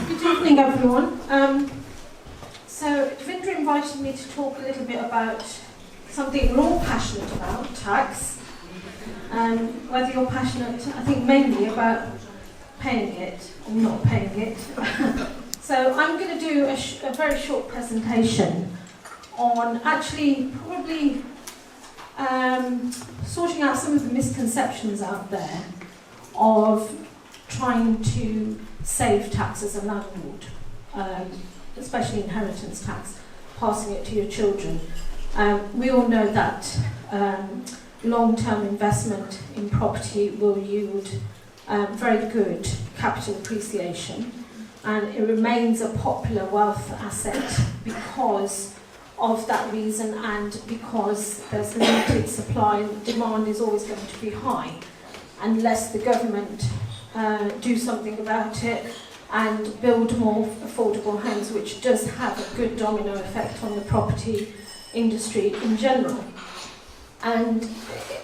Good evening, everyone. So Virdee invited me to talk a little bit about something we're all passionate about, tax. Whether you're passionate, I think mainly about paying it or not paying it. So I'm going to do a very short presentation on actually probably sorting out some of the misconceptions out there of trying to save tax as a landlord, especially inheritance tax, passing it to your children. We all know that long-term investment in property will yield very good capital appreciation, and it remains a popular wealth asset because of that reason, and because there's limited supply and demand is always going to be high unless the government do something about it and build more affordable homes, which does have a good domino effect on the property industry in general. And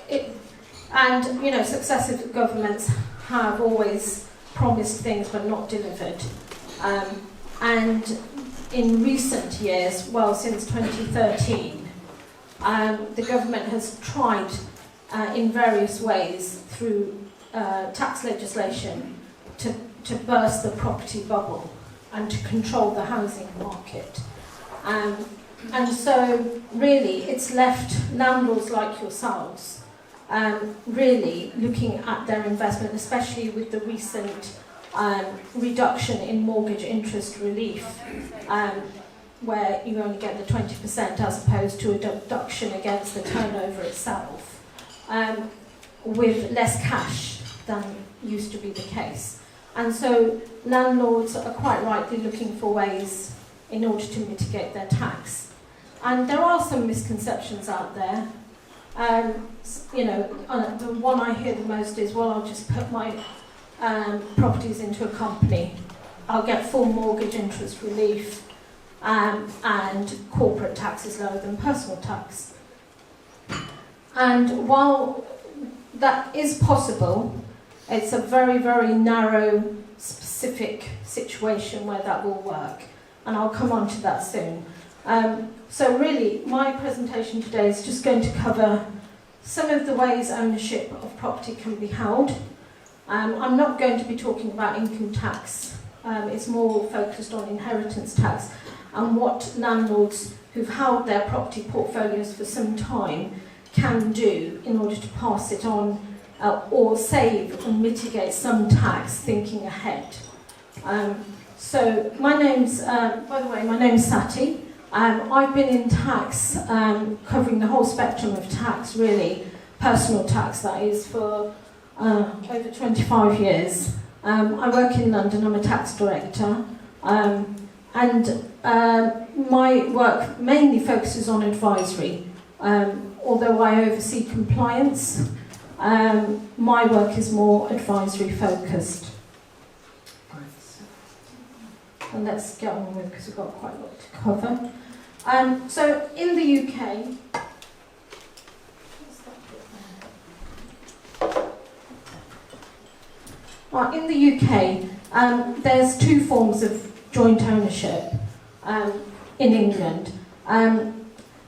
you know, successive governments have always promised things but not delivered. And in recent years, well, since 2013, the government has tried in various ways through tax legislation to burst the property bubble and to control the housing market. And so really it's left landlords like yourselves really looking at their investment, especially with the recent reduction in mortgage interest relief, where you only get the 20% as opposed to a deduction against the turnover itself, with less cash than used to be the case. And so landlords are quite rightly looking for ways in order to mitigate their tax. And there are some misconceptions out there. You know, the one I hear the most is, well, I'll just put my properties into a company. I'll get full mortgage interest relief, and corporate tax is lower than personal tax. And while that is possible, it's a very, very narrow, specific situation where that will work. And I'll come on to that soon. So really, my presentation today is just going to cover some of the ways ownership of property can be held. I'm not going to be talking about income tax. It's more focused on inheritance tax and what landlords who've held their property portfolios for some time can do in order to pass it on or save and mitigate some tax thinking ahead. So my name's, by the way, my name's Sati. I've been in tax, covering the whole spectrum of tax, really, personal tax that is, for over 25 years. I work in London, I'm a tax director, and my work mainly focuses on advisory. Although I oversee compliance, my work is more advisory focused. And let's get on with it because we've got quite a lot to cover. So in the UK, in the UK, there's two forms of joint ownership in England.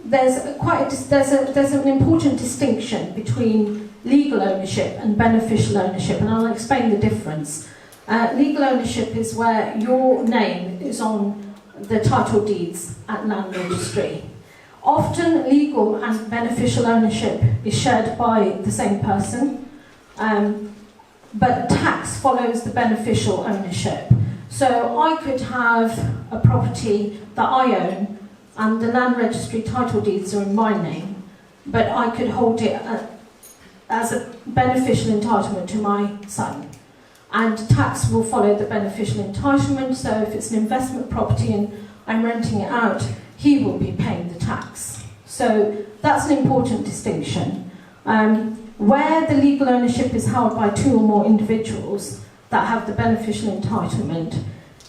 There's an important distinction between legal ownership and beneficial ownership, and I'll explain the difference. Legal ownership is where your name is on the title deeds at land registry. Often legal and beneficial ownership is shared by the same person, but tax follows the beneficial ownership. So I could have a property that I own and the land registry title deeds are in my name, but I could hold it as a beneficial entitlement to my son. And tax will follow the beneficial entitlement, so if it's an investment property and I'm renting it out, he will be paying the tax. So that's an important distinction. Where the legal ownership is held by two or more individuals that have the beneficial entitlement,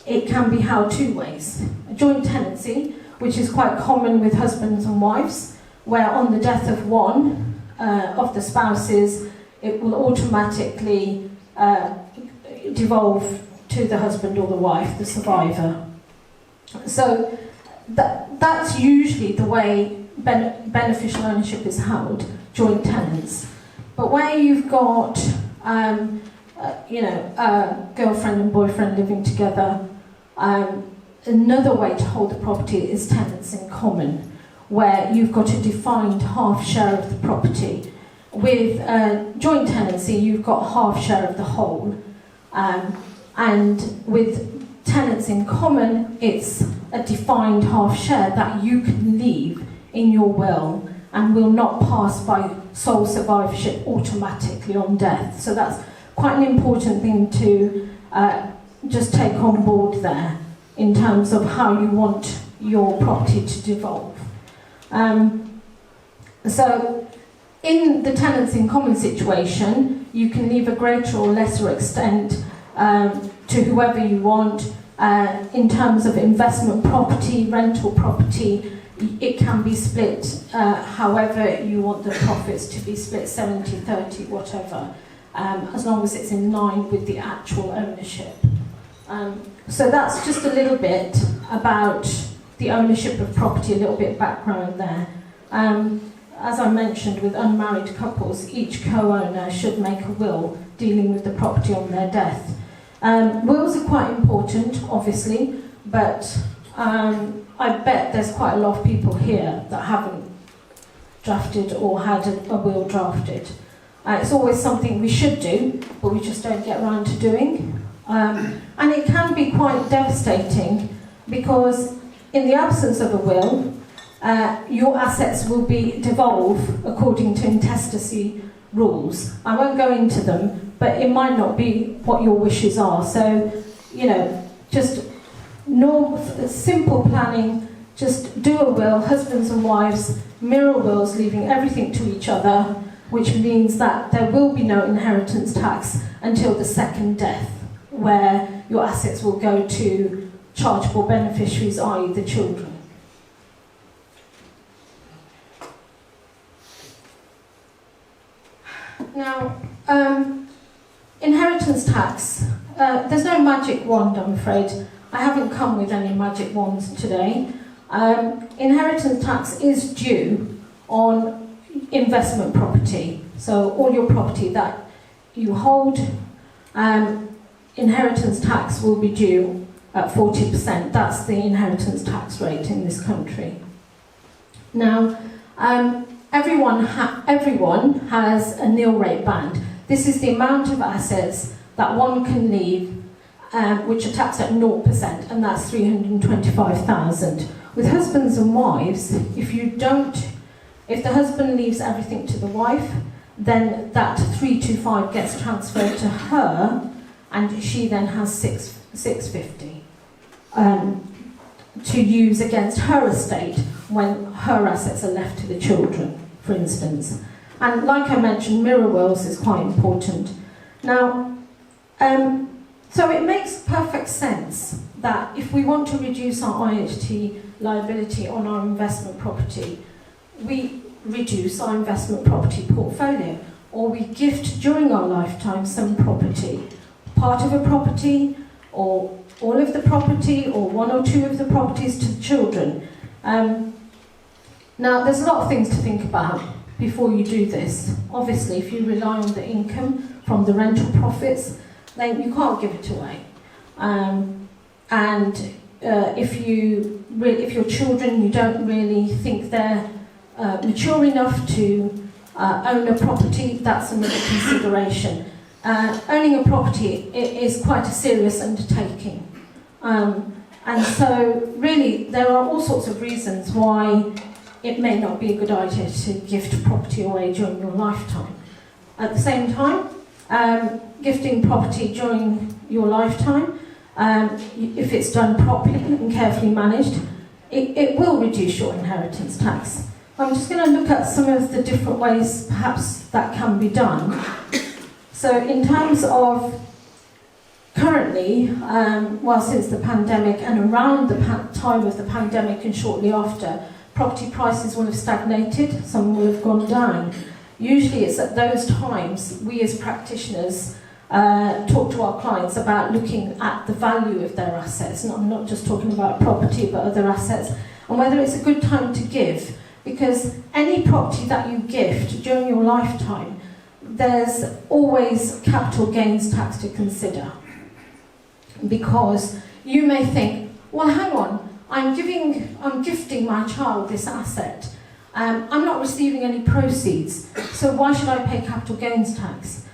it can be held two ways. A joint tenancy, which is quite common with husbands and wives, where on the death of one of the spouses, it will automatically devolve to to the husband or the wife, the survivor. So that's usually the way beneficial ownership is held, joint tenants. But where you've got, a girlfriend and boyfriend living together, another way to hold the property is tenants in common, where you've got a defined half share of the property. With joint tenancy, you've got half share of the whole. And with tenants in common, it's a defined half share that you can leave in your will and will not pass by sole survivorship automatically on death. So that's quite an important thing to just take on board there in terms of how you want your property to devolve. So in the tenants in common situation, you can leave a greater or lesser extent to whoever you want. In terms of investment property, rental property, it can be split however you want the profits to be split, 70-30, whatever, as long as it's in line with the actual ownership. So that's just a little bit about the ownership of property, a little bit background there. As I mentioned, with unmarried couples, each co-owner should make a will dealing with the property on their death. Wills are quite important, obviously, but I bet there's quite a lot of people here that haven't drafted or had a will drafted. It's always something we should do, but we just don't get around to doing. And it can be quite devastating because in the absence of a will, your assets will be devolved according to intestacy rules. I won't go into them, but it might not be what your wishes are. So, just simple planning, just do a will, husbands and wives, mirror wills, leaving everything to each other, which means that there will be no inheritance tax until the second death, where your assets will go to chargeable beneficiaries, i.e. the children. Now, inheritance tax, there's no magic wand, I'm afraid. I haven't come with any magic wands today. Inheritance tax is due on investment property. So all your property that you hold, inheritance tax will be due at 40%. That's the inheritance tax rate in this country. Now, everyone has a nil rate band. This is the amount of assets that one can leave which are taxed at 0%, and that's 325,000. With husbands and wives, if the husband leaves everything to the wife, then that 325 gets transferred to her, and she then has 650 to use against her estate when her assets are left to the children, for instance. And like I mentioned, mirror wills is quite important. Now, so it makes perfect sense that if we want to reduce our IHT liability on our investment property, we reduce our investment property portfolio, or we gift during our lifetime some property, part of a property, or all of the property, or one or two of the properties to the children. Now, there's a lot of things to think about before you do this. Obviously, if you rely on the income from the rental profits, then you can't give it away. If your children, you don't really think they're mature enough to own a property, that's another consideration. Owning a property is quite a serious undertaking. And so, really, there are all sorts of reasons why it may not be a good idea to gift property away during your lifetime. At the same time, gifting property during your lifetime, if it's done properly and carefully managed, it will reduce your inheritance tax. I'm just going to look at some of the different ways perhaps that can be done. So in terms of currently, since the pandemic and around the time of the pandemic and shortly after, property prices will have stagnated, some will have gone down. Usually it's at those times we as practitioners talk to our clients about looking at the value of their assets. And I'm not just talking about property, but other assets, and whether it's a good time to give. Because any property that you gift during your lifetime, there's always capital gains tax to consider. Because you may think, well, hang on, I'm gifting my child this asset. I'm not receiving any proceeds, so why should I pay capital gains tax?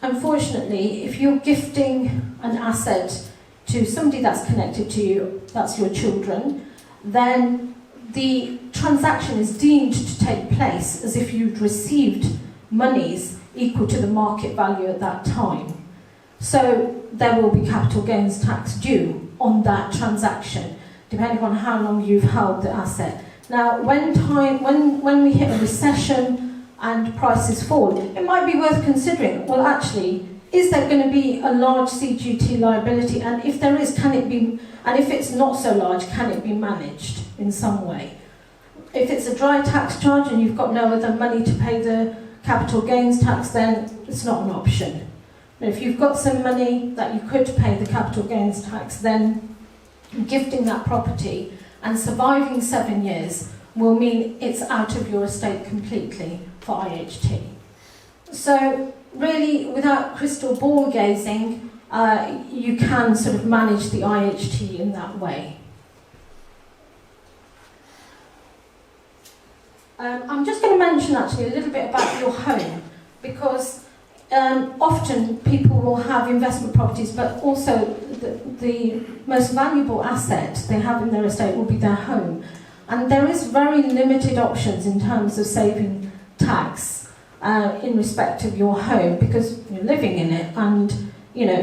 Unfortunately, if you're gifting an asset to somebody that's connected to you, that's your children, then the transaction is deemed to take place as if you'd received monies equal to the market value at that time. So there will be capital gains tax due on that transaction, depending on how long you've held the asset. Now, when we hit a recession and prices fall, it might be worth considering, well, actually, is there going to be a large CGT liability? And if there is, can it be, and if it's not so large, can it be managed in some way? If it's a dry tax charge and you've got no other money to pay the capital gains tax, then it's not an option. But if you've got some money that you could pay the capital gains tax, then gifting that property and surviving 7 years will mean it's out of your estate completely for IHT. So really, without crystal ball gazing, you can sort of manage the IHT in that way. I'm just going to mention actually a little bit about your home, because often people will have investment properties, but also the most valuable asset they have in their estate will be their home. And there is very limited options in terms of saving tax in respect of your home, because you're living in it, and you know,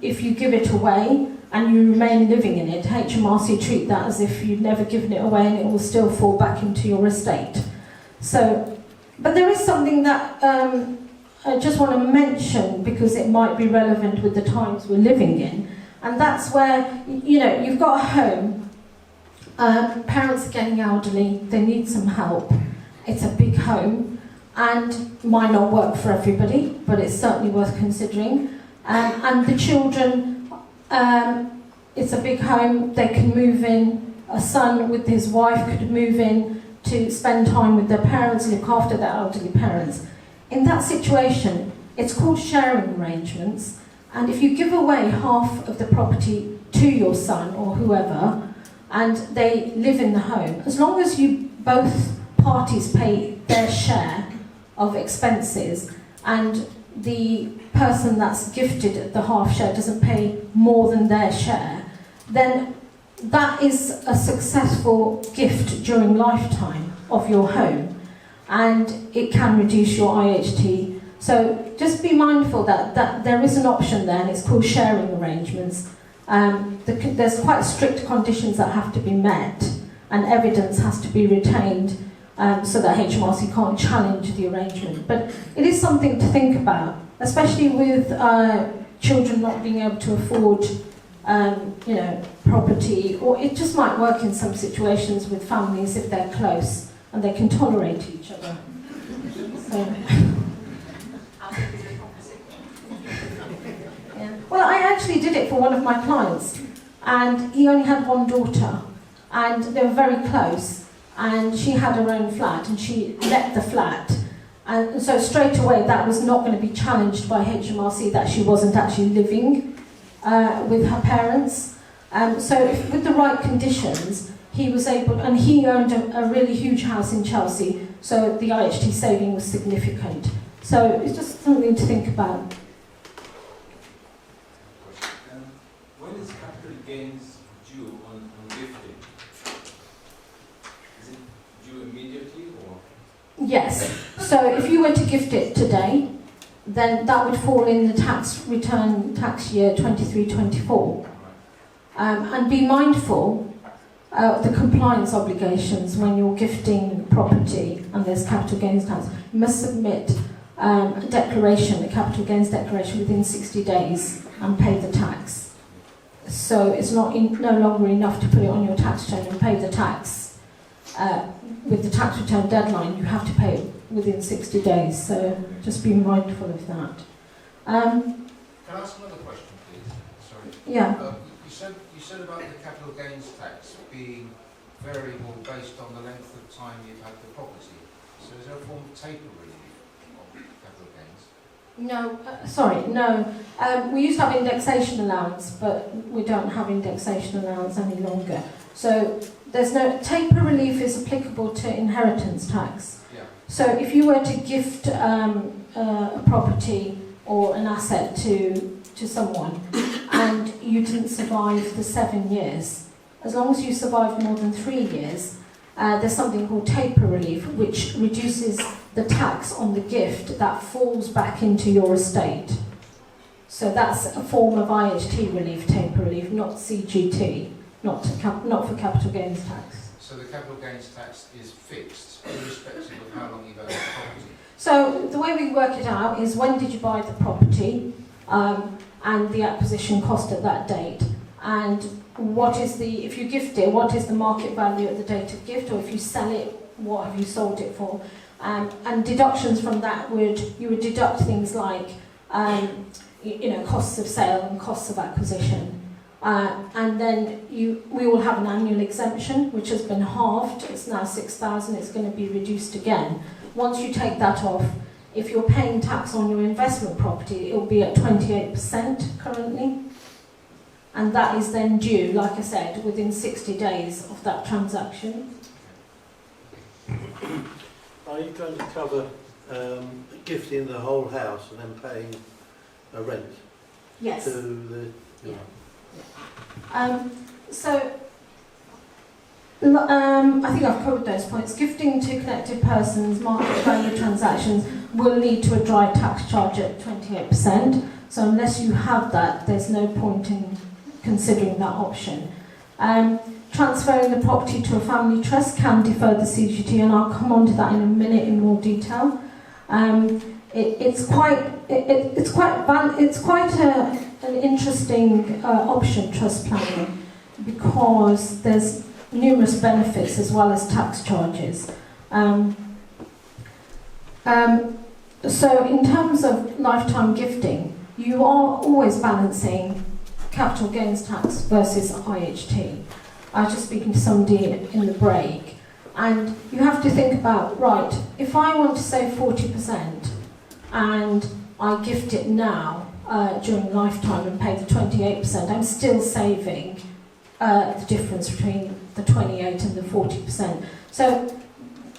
if you give it away and you remain living in it, HMRC treat that as if you'd never given it away, and it will still fall back into your estate. So, but there is something that I just want to mention, because it might be relevant with the times we're living in, and that's where, you know, you've got a home, parents are getting elderly, they need some help, it's a big home, and might not work for everybody, but it's certainly worth considering. And the children, it's a big home, they can move in, a son with his wife could move in to spend time with their parents, look after their elderly parents. In that situation, it's called sharing arrangements, and if you give away half of the property to your son or whoever, and they live in the home, as long as you both parties pay their share of expenses, and the person that's gifted the half share doesn't pay more than their share, then that is a successful gift during lifetime of your home, and it can reduce your IHT. So just be mindful that there is an option there, and it's called sharing arrangements. There's quite strict conditions that have to be met, and evidence has to be retained so that HMRC can't challenge the arrangement. But it is something to think about, especially with children not being able to afford you know, property, or it just might work in some situations with families if they're close and they can tolerate each other. So. Yeah. Well, I actually did it for one of my clients, and he only had one daughter, and they were very close, and she had her own flat, and she let the flat. And so straight away that was not going to be challenged by HMRC, that she wasn't actually living with her parents. So if, with the right conditions, he was able, and he owned a really huge house in Chelsea, so the IHT saving was significant. So it's just something to think about. When is capital gains due on gifting? Is it due immediately or? Yes. So if you were to gift it today, then that would fall in the tax return tax year 23-24. And be mindful of the compliance obligations when you're gifting property and there's capital gains tax. You must submit a declaration, a capital gains declaration, within 60 days and pay the tax. So it's no longer enough to put it on your tax return and pay the tax. With the tax return deadline, you have to pay it within 60 days, so just be mindful of that. Um, Can I ask another question, please? Sorry. yeah. You said about the capital gains tax being variable based on the length of time you've had the property. So is there a form of taper relief on capital gains? No, sorry, no. We used to have indexation allowance, but we don't have indexation allowance any longer. So there's no taper relief is applicable to inheritance tax. Yeah. So if you were to gift a property or an asset to someone and you didn't survive the 7 years, as long as you survived more than 3 years, there's something called taper relief, which reduces the tax on the gift that falls back into your estate. So that's a form of IHT relief, taper relief, not CGT, not for capital gains tax. So the capital gains tax is fixed, irrespective of how long you've owned the property? So the way we work it out is when did you buy the property and the acquisition cost at that date, and what is the, if you gift it, what is the market value at the date of gift, or if you sell it, what have you sold it for? And deductions from that you would deduct things like costs of sale and costs of acquisition. And then we will have an annual exemption, which has been halved. It's now 6,000. It's going to be reduced again. Once you take that off, if you're paying tax on your investment property, it will be at 28% currently. And that is then due, like I said, within 60 days of that transaction. Are you going to cover gifting the whole house and then paying a rent Yes. to the... Yeah. I think I've covered those points. Gifting to connected persons, market value transactions will lead to a dry tax charge at 28%. So unless you have that, there's no point in considering that option. Transferring the property to a family trust can defer the CGT, and I'll come on to that in a minute in more detail. It's quite an interesting option, trust planning, because there's numerous benefits as well as tax charges. So in terms of lifetime gifting, you are always balancing capital gains tax versus IHT. I was just speaking to somebody in the break, and you have to think about, right, if I want to save 40% and I gift it now during lifetime and pay the 28%, I'm still saving the difference between the 28 and the 40%. So,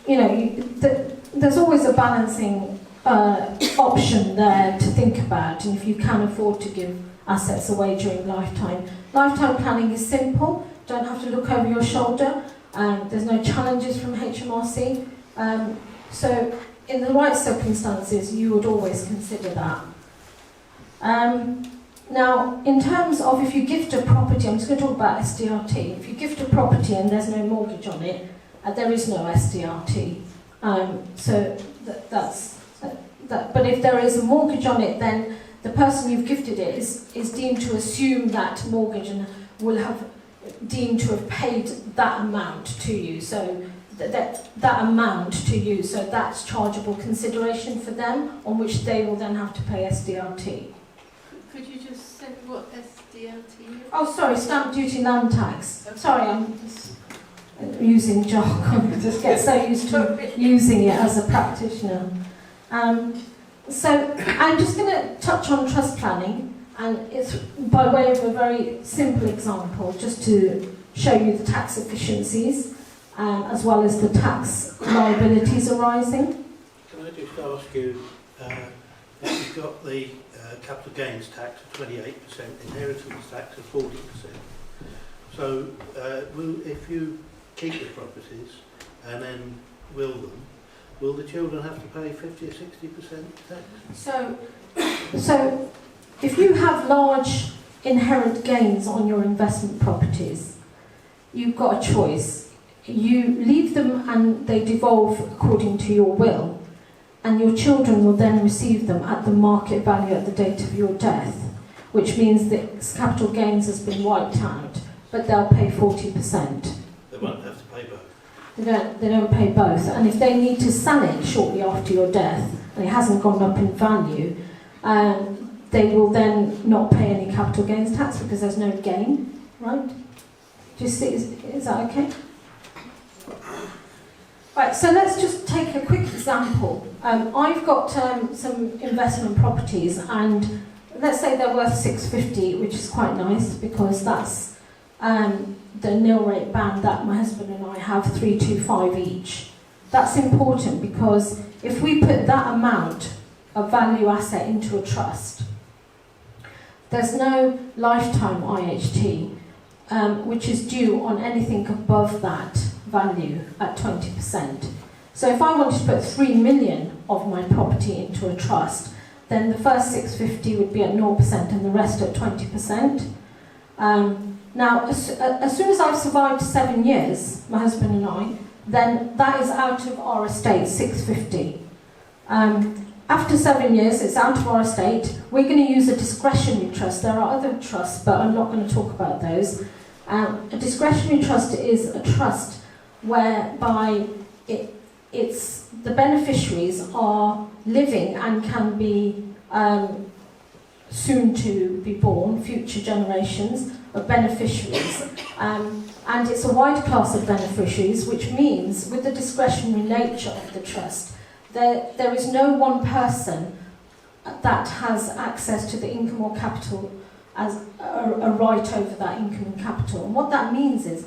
there's always a balancing option there to think about, and if you can afford to give assets away during lifetime. Lifetime planning is simple. Don't have to look over your shoulder. There's no challenges from HMRC. So in the right circumstances, you would always consider that. Now, in terms of if you gift a property, I'm just going to talk about SDRT. If you gift a property and there's no mortgage on it, there is no SDRT. But if there is a mortgage on it, then the person you've gifted it is deemed to assume that mortgage and will have deemed to have paid that amount to you. So that amount to you, so that's chargeable consideration for them, on which they will then have to pay SDRT. Could you just say what SDLT is? Oh, sorry, stamp duty land tax. Sorry, I'm just using jargon. I just get so used to using it as a practitioner. So I'm just going to touch on trust planning, and it's by way of a very simple example, just to show you the tax efficiencies as well as the tax liabilities arising. Can I just ask you, if you've got the capital gains tax of 28%, inheritance tax of 40%, so if you keep the properties and then will them, will the children have to pay 50 or 60% tax? So if you have large inherent gains on your investment properties, you've got a choice. You leave them and they devolve according to your will, and your children will then receive them at the market value at the date of your death, which means that capital gains has been wiped out, but they'll pay 40%. They won't have to pay both. They don't pay both, and if they need to sell it shortly after your death and it hasn't gone up in value, they will then not pay any capital gains tax because there's no gain, right? Do you see, is that okay? Right, so let's just take a quick example. I've got some investment properties, and let's say they're worth 650, which is quite nice because that's the nil rate band that my husband and I have, 325 each. That's important because if we put that amount of value asset into a trust, there's no lifetime IHT, which is due on anything above that value at 20%. So if I wanted to put 3 million of my property into a trust, then the first 650 would be at 0% and the rest at 20%. Now, as soon as I've survived 7 years, my husband and I, then that is out of our estate, 650. After 7 years, it's out of our estate. We're going to use a discretionary trust. There are other trusts, but I'm not going to talk about those. A discretionary trust is a trust whereby it's the beneficiaries are living and can be soon to be born, future generations of beneficiaries. And it's a wide class of beneficiaries, which means with the discretionary nature of the trust, there is no one person that has access to the income or capital as a right over that income and capital. And what that means is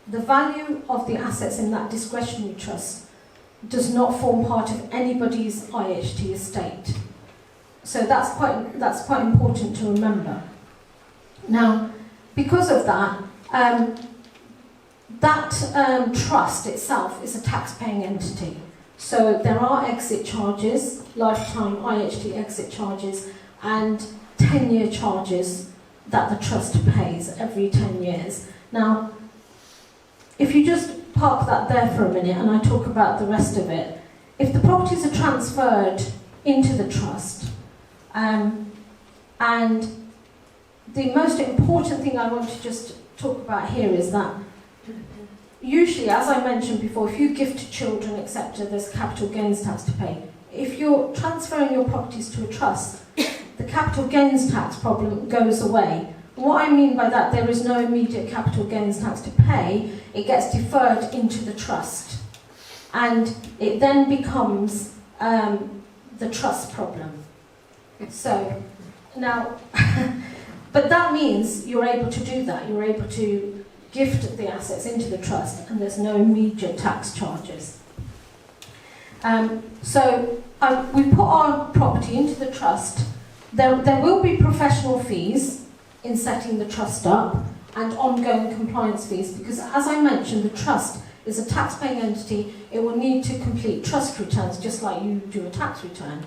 the value of the assets in that discretionary trust does not form part of anybody's IHT estate. So that's quite important to remember. Now, because of that, trust itself is a tax-paying entity. So there are exit charges, lifetime IHT exit charges, and 10-year charges that the trust pays every 10 years. Now, if you just park that there for a minute and I talk about the rest of it, if the properties are transferred into the trust, and the most important thing I want to just talk about here is that usually, as I mentioned before, if you gift to children, etc., there's capital gains tax to pay. If you're transferring your properties to a trust, the capital gains tax problem goes away. What I mean by that, there is no immediate capital gains tax to pay. It gets deferred into the trust. And it then becomes the trust problem. So, now, but that means you're able to do that. You're able to gift the assets into the trust and there's no immediate tax charges. We put our property into the trust. There will be professional fees in setting the trust up and ongoing compliance fees because, as I mentioned, the trust is a tax-paying entity. It will need to complete trust returns just like you do a tax return.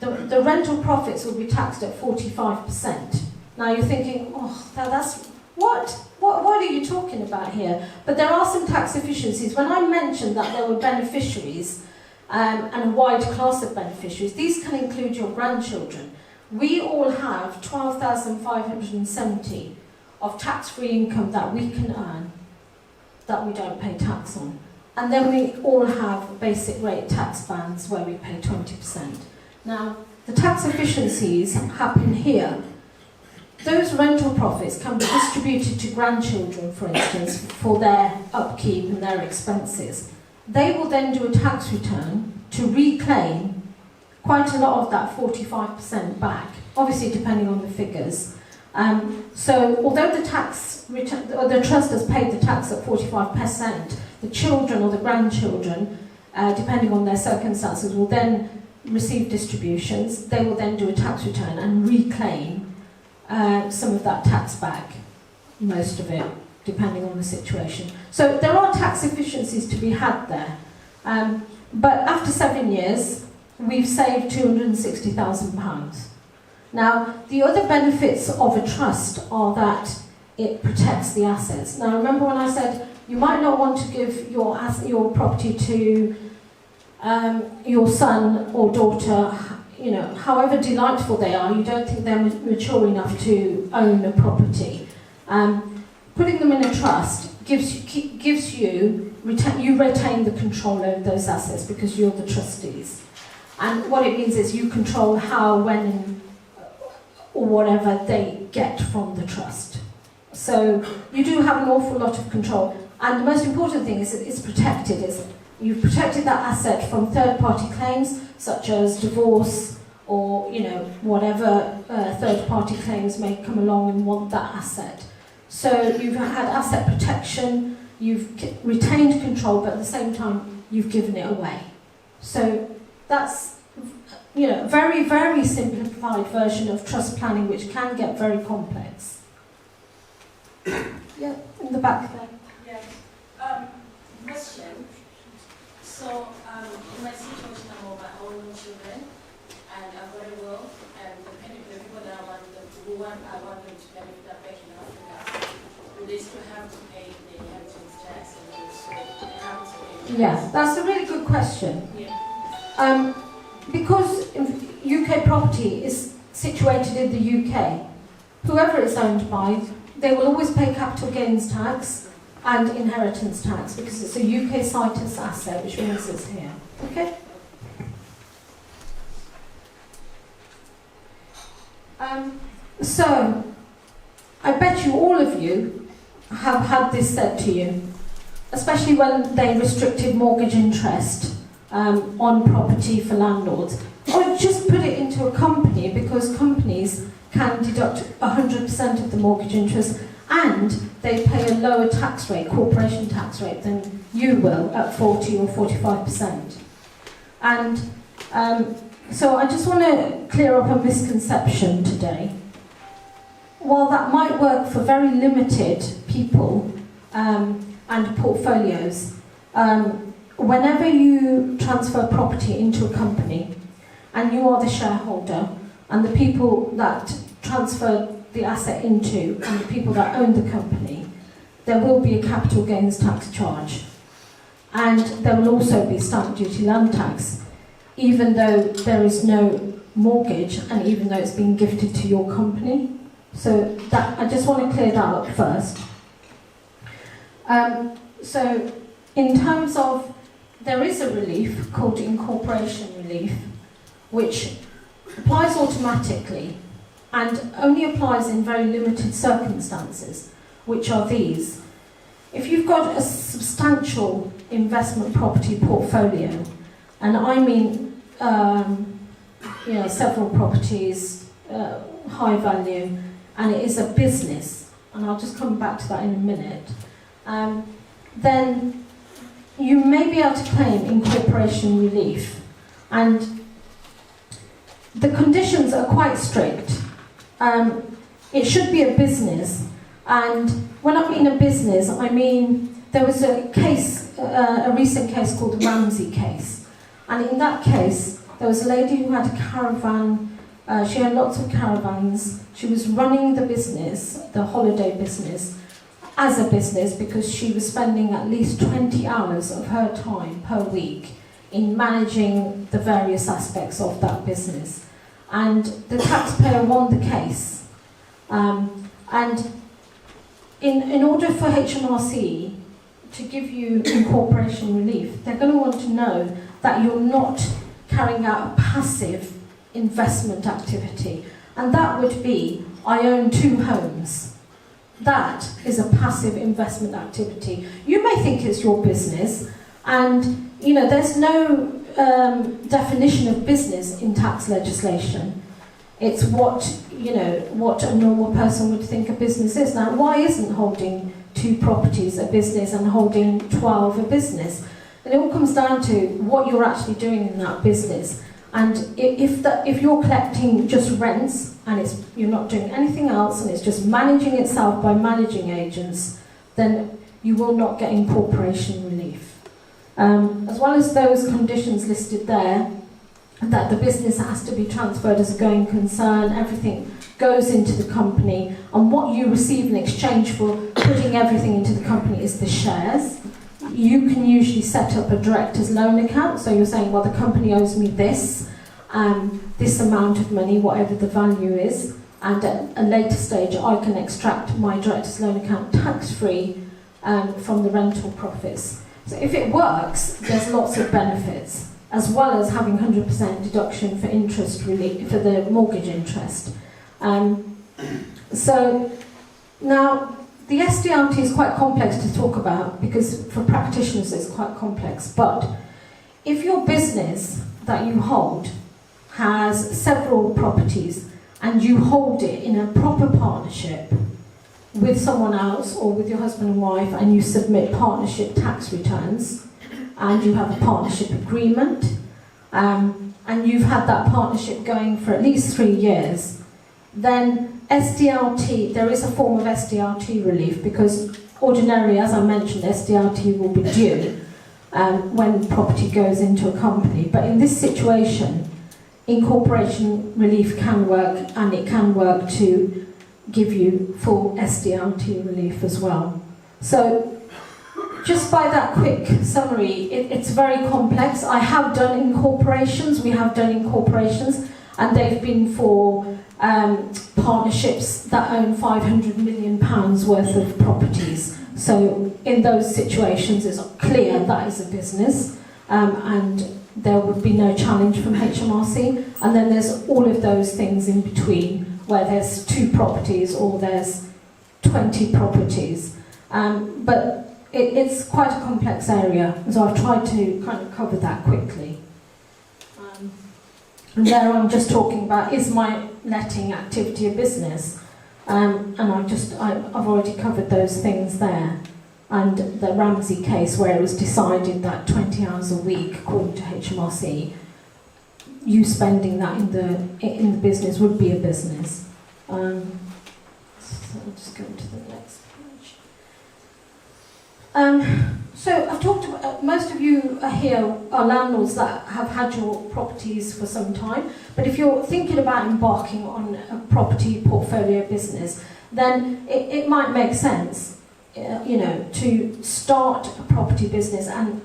The rental profits will be taxed at 45%. Now you're thinking, oh, that's what are you talking about here? But there are some tax efficiencies. When I mentioned that there were beneficiaries and a wide class of beneficiaries, these can include your grandchildren. We all have 12,570 of tax-free income that we can earn that we don't pay tax on. And then we all have basic rate tax bands where we pay 20%. Now, the tax efficiencies happen here. Those rental profits can be distributed to grandchildren, for instance, for their upkeep and their expenses. They will then do a tax return to reclaim quite a lot of that 45% back, obviously depending on the figures. So although the tax return, or the trust has paid the tax at 45%, the children or the grandchildren, depending on their circumstances, will then receive distributions. They will then do a tax return and reclaim some of that tax back, most of it, depending on the situation. So there are tax efficiencies to be had there. But after 7 years, we've saved £260,000. Now, the other benefits of a trust are that it protects the assets. Now, remember when I said you might not want to give your property to your son or daughter, however delightful they are, you don't think they're mature enough to own a property. Putting them in a trust gives you retain the control over those assets because you're the trustees. And what it means is you control how, when, and or whatever they get from the trust. So you do have an awful lot of control. And the most important thing is that it's protected. You've protected that asset from third-party claims, such as divorce or whatever third-party claims may come along and want that asset. So you've had asset protection, you've retained control, but at the same time you've given it away. So that's a very, very simplified version of trust planning, which can get very complex. Yeah, in the back there. Yes. Question. So, in my situation, I'm over my own children, and I've got a will, and the people that I want them to benefit are back in Africa. Do they still have to pay the inheritance tax, and they have to pay? Yeah, that's a really good question. Yeah. Because UK property is situated in the UK, whoever it's owned by, they will always pay capital gains tax and inheritance tax because it's a UK situs asset, which means it's here. Okay? So, I bet you all of you have had this said to you, especially when they restricted mortgage interest on property for landlords. Or just put it into a company, because companies can deduct 100% of the mortgage interest and they pay a lower tax rate, corporation tax rate, than you will at 40 or 45%. And so I just want to clear up a misconception today. While that might work for very limited people and portfolios, whenever you transfer property into a company and you are the shareholder, and the people that transfer the asset into and the people that own the company, there will be a capital gains tax charge. And there will also be stamp duty land tax, even though there is no mortgage and even though it's been gifted to your company. So that I just want to clear that up first. So in terms of, there is a relief called incorporation relief, which applies automatically and only applies in very limited circumstances, which are these. If you've got a substantial investment property portfolio, and I mean several properties, high value, and it is a business, and I'll just come back to that in a minute, then you may be able to claim incorporation relief. And the conditions are quite strict. It should be a business, and when I mean a business, I mean there was a case, a recent case called the Ramsey case, and in that case there was a lady who had a caravan. She had lots of caravans. She was running the business, the holiday business, as a business because she was spending at least 20 hours of her time per week in managing the various aspects of that business. And the taxpayer won the case. And in order for HMRC to give you incorporation relief, they're going to want to know that you're not carrying out a passive investment activity. And that would be, I own 2 homes. That is a passive investment activity. You may think it's your business, and there's no definition of business in tax legislation. It's what a normal person would think a business is. Now, why isn't holding 2 properties a business and holding 12 a business? And it all comes down to what you're actually doing in that business. And if you're collecting just rents and you're not doing anything else and it's just managing itself by managing agents, then you will not get incorporation relief. As well as those conditions listed there, that the business has to be transferred as a going concern, everything goes into the company, and what you receive in exchange for putting everything into the company is the shares. You can usually set up a director's loan account, so you're saying, well, the company owes me this amount of money, whatever the value is, and at a later stage I can extract my director's loan account tax-free from the rental profits. So if it works, there's lots of benefits, as well as having 100% deduction for interest relief, for the mortgage interest. So now the SDLT is quite complex to talk about because for practitioners it's quite complex, but if your business that you hold has several properties and you hold it in a proper partnership with someone else or with your husband and wife, and you submit partnership tax returns and you have a partnership agreement, and you've had that partnership going for at least 3 years, then SDLT, there is a form of SDLT relief, because ordinarily, as I mentioned, SDLT will be due when property goes into a company. But in this situation, incorporation relief can work, and it can work to give you full SDLT relief as well. So just by that quick summary, it's very complex. I have done incorporations, we have done incorporations, and they've been for partnerships that own £500 million worth of properties. So in those situations, it's clear that is a business, and there would be no challenge from HMRC. And then there's all of those things in between, where there's 2 properties or there's 20 properties. But it's quite a complex area, so I've tried to kind of cover that quickly. And there I'm just talking about, is my letting activity a business? And I've already covered those things there. And the Ramsey case, where it was decided that 20 hours a week, according to HMRC, you spending that in the business would be a business. So I'll just go to the next page. So I've talked about, most of you are here are landlords that have had your properties for some time, but if you're thinking about embarking on a property portfolio business, then it might make sense, to start a property business and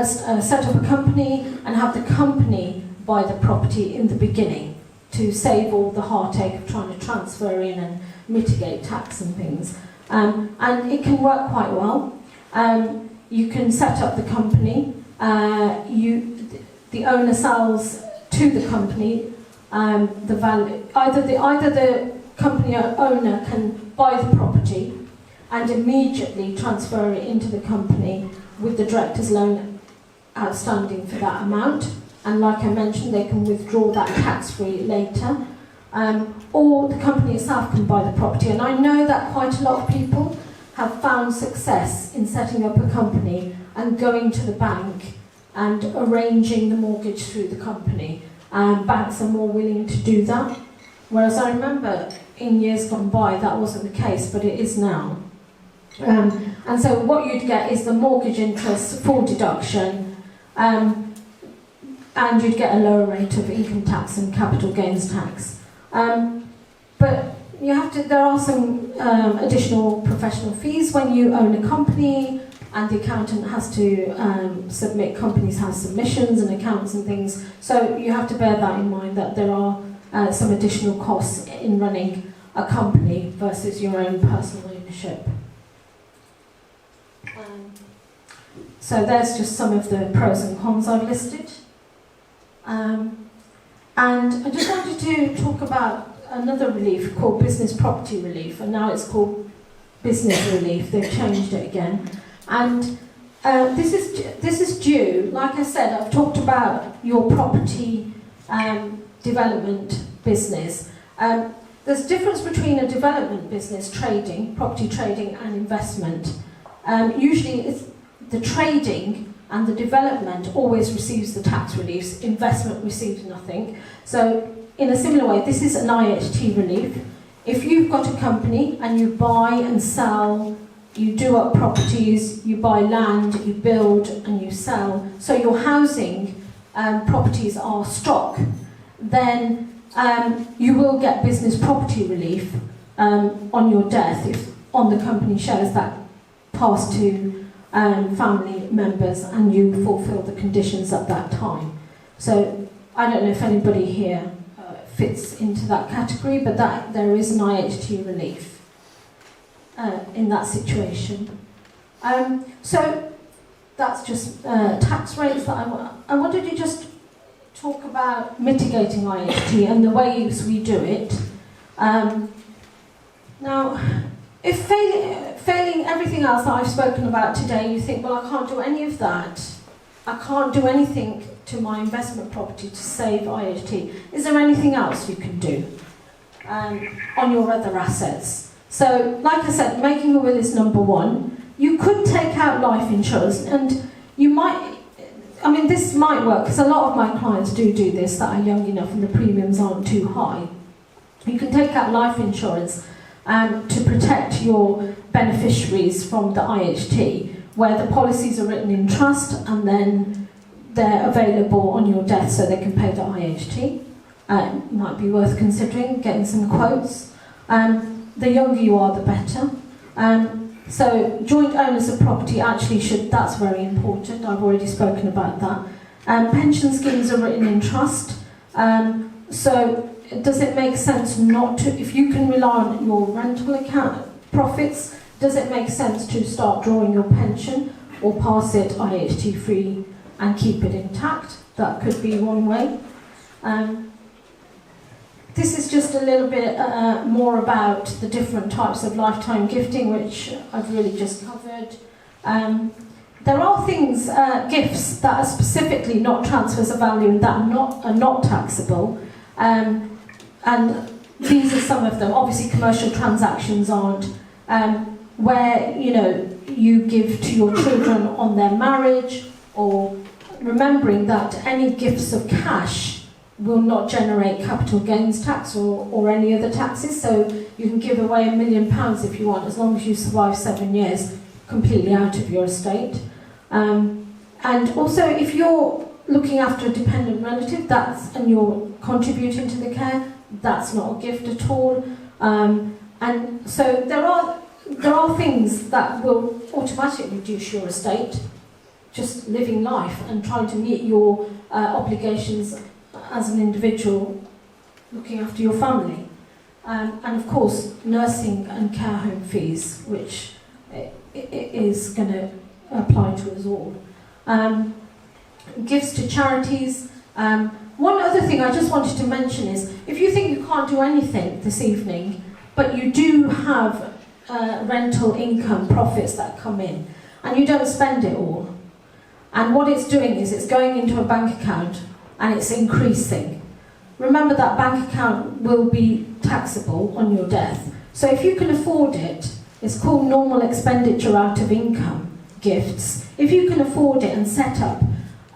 set up a company and have the company buy the property in the beginning to save all the heartache of trying to transfer in and mitigate tax and things. And it can work quite well. You can set up the company. The owner sells to the company the value. Either the company owner can buy the property and immediately transfer it into the company with the director's loan outstanding for that amount. And like I mentioned, they can withdraw that tax-free later. Or the company itself can buy the property. And I know that quite a lot of people have found success in setting up a company and going to the bank and arranging the mortgage through the company. Banks are more willing to do that. Whereas I remember in years gone by that wasn't the case, but it is now. And so what you'd get is the mortgage interest, full deduction, and you'd get a lower rate of income tax and capital gains tax. But there are some additional professional fees when you own a company, and the accountant has to submit, companies have submissions and accounts and things. So you have to bear that in mind, that there are some additional costs in running a company versus your own personal ownership. So there's just some of the pros and cons I've listed. And I just wanted to talk about another relief called business property relief, and now it's called business relief. They've changed it again. And this is due, like I said, I've talked about your property development business. There's a difference between a development business, trading, property trading, and investment. Usually it's the trading and the development always receives the tax reliefs, investment receives nothing. So in a similar way, this is an IHT relief. If you've got a company and you buy and sell, you do up properties, you buy land, you build and you sell, so your housing properties are stock, then you will get business property relief on your death if on the company shares that pass to family members and you fulfil the conditions at that time. So I don't know if anybody here fits into that category, but there is an IHT relief in that situation. So that's just tax rates that I wanted to just talk about mitigating IHT and the ways we do it. Now, if failing everything else that I've spoken about today, you think, well, I can't do any of that. I can't do anything to my investment property to save IHT. Is there anything else you can do on your other assets? So, like I said, making a will is number one. You could take out life insurance, and you might, I mean, this might work, because a lot of my clients do this that are young enough and the premiums aren't too high. You can take out life insurance to protect your beneficiaries from the IHT, where the policies are written in trust and then they're available on your death so they can pay the IHT. Might be worth considering, getting some quotes. The younger you are, the better. So joint owners of property actually that's very important. I've already spoken about that. Pension schemes are written in trust. So does it make sense not to, if you can rely on your rental account profits, does it make sense to start drawing your pension or pass it IHT free and keep it intact? That could be one way. This is just a little bit more about the different types of lifetime gifting, which I've really just covered. There are things, gifts, that are specifically not transfers of value and that are not taxable. And these are some of them. Obviously, commercial transactions aren't. Where, you give to your children on their marriage, or remembering that any gifts of cash will not generate capital gains tax or any other taxes. So you can give away £1 million if you want, as long as you survive 7 years completely out of your estate. And also, if you're looking after a dependent relative, and you're contributing to the care, that's not a gift at all. And so there are things that will automatically reduce your estate, just living life and trying to meet your obligations as an individual, looking after your family. And of course, nursing and care home fees, which it is going to apply to us all. Gifts to charities. One other thing I just wanted to mention is, if you think you can't do anything this evening, but you do have rental income profits that come in, and you don't spend it all, and what it's doing is it's going into a bank account and it's increasing. Remember that bank account will be taxable on your death. So if you can afford it, it's called normal expenditure out of income gifts. If you can afford it and set up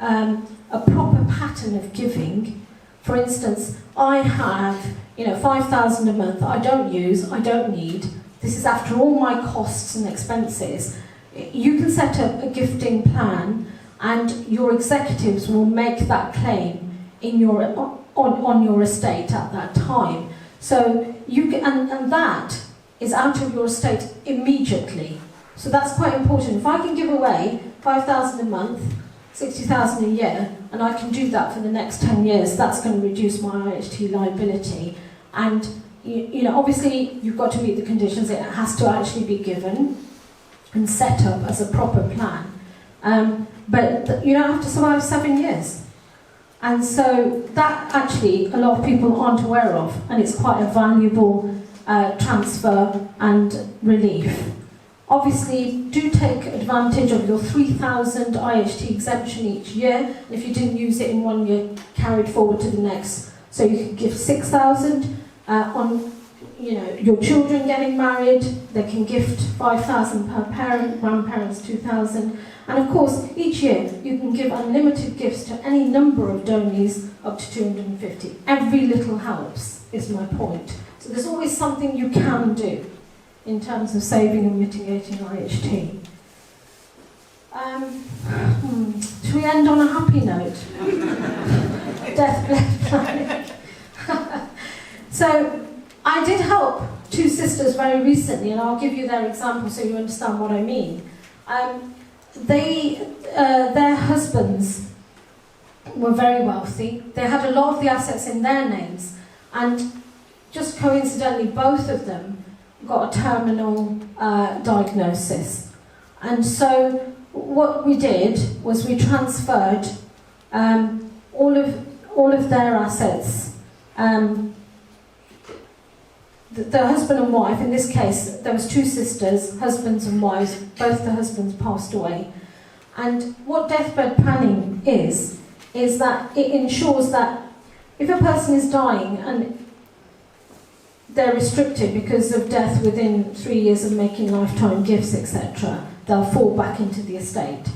a proper pattern of giving, for instance, I have 5,000 a month that I don't use, I don't need. This is after all my costs and expenses. You can set up a gifting plan, and your executives will make that claim in on your estate at that time. So and that is out of your estate immediately. So that's quite important. If I can give away 5,000 a month, 60,000 a year, and I can do that for the next 10 years, that's going to reduce my IHT liability. And obviously you've got to meet the conditions. It has to actually be given and set up as a proper plan. But you don't have to survive 7 years. And so that actually a lot of people aren't aware of, and it's quite a valuable transfer and relief. Obviously, do take advantage of your 3,000 IHT exemption each year. And if you didn't use it in 1 year, carried forward to the next. So you can give 6,000 on your children getting married. They can gift 5,000 per parent, grandparents 2,000. And of course, each year you can give unlimited gifts to any number of donees up to 250. Every little helps, is my point. So there's always something you can do in terms of saving and mitigating IHT. Should we end on a happy note? Death bled planning. So I did help 2 sisters very recently, and I'll give you their example so you understand what I mean. Their husbands were very wealthy. They had a lot of the assets in their names, and just coincidentally, both of them got a terminal diagnosis. And so what we did was we transferred all of their assets the husband and wife, in this case, there was two sisters, husbands and wives, both the husbands passed away. And what deathbed planning is that it ensures that if a person is dying and they're restricted because of death within 3 years of making lifetime gifts, etc., they'll fall back into the estate.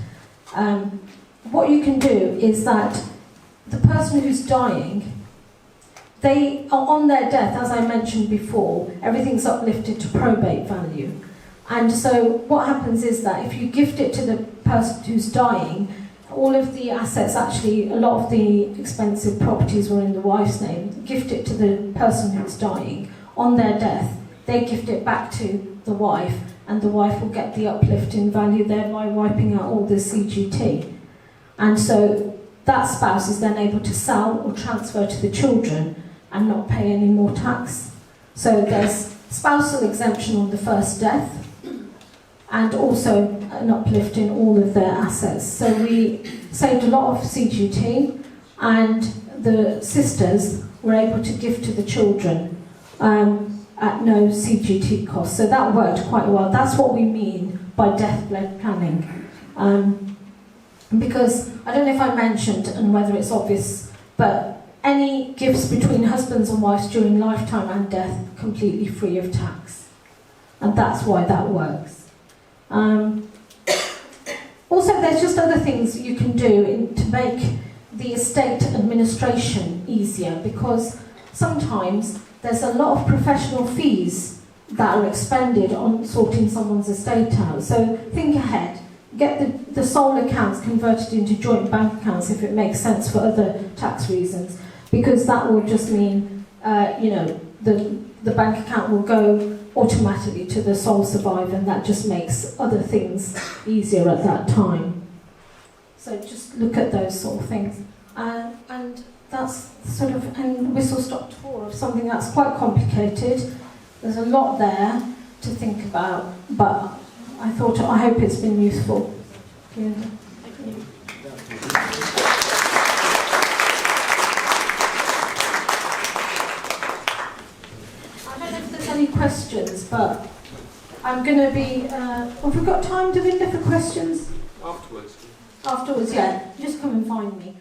What you can do is that the person who's dying, they are on their death, as I mentioned before, everything's uplifted to probate value. And so what happens is that if you gift it to the person who's dying, all of the assets, actually, a lot of the expensive properties were in the wife's name, gift it to the person who's dying. On their death, they gift it back to the wife, and the wife will get the uplift in value, thereby wiping out all the CGT. And so that spouse is then able to sell or transfer to the children and not pay any more tax. So there's spousal exemption on the first death, and also an uplift in all of their assets. So we saved a lot of CGT, and the sisters were able to give to the children at no CGT cost. So that worked quite well. That's what we mean by deathbed planning. Because I don't know if I mentioned, and whether it's obvious, but any gifts between husbands and wives during lifetime and death completely free of tax. And that's why that works. Also, there's just other things you can do to make the estate administration easier, because sometimes there's a lot of professional fees that are expended on sorting someone's estate out. So think ahead. Get the sole accounts converted into joint bank accounts if it makes sense for other tax reasons, because that will just mean, the bank account will go automatically to the sole survivor, and that just makes other things easier at that time. So just look at those sort of things. And that's sort of a whistle-stop tour of something that's quite complicated. There's a lot there to think about, but I hope it's been useful. Yeah. I don't know if there's any questions, but I'm going to be... have we got time, Davinda, for questions? Afterwards. Afterwards, yeah. Just come and find me.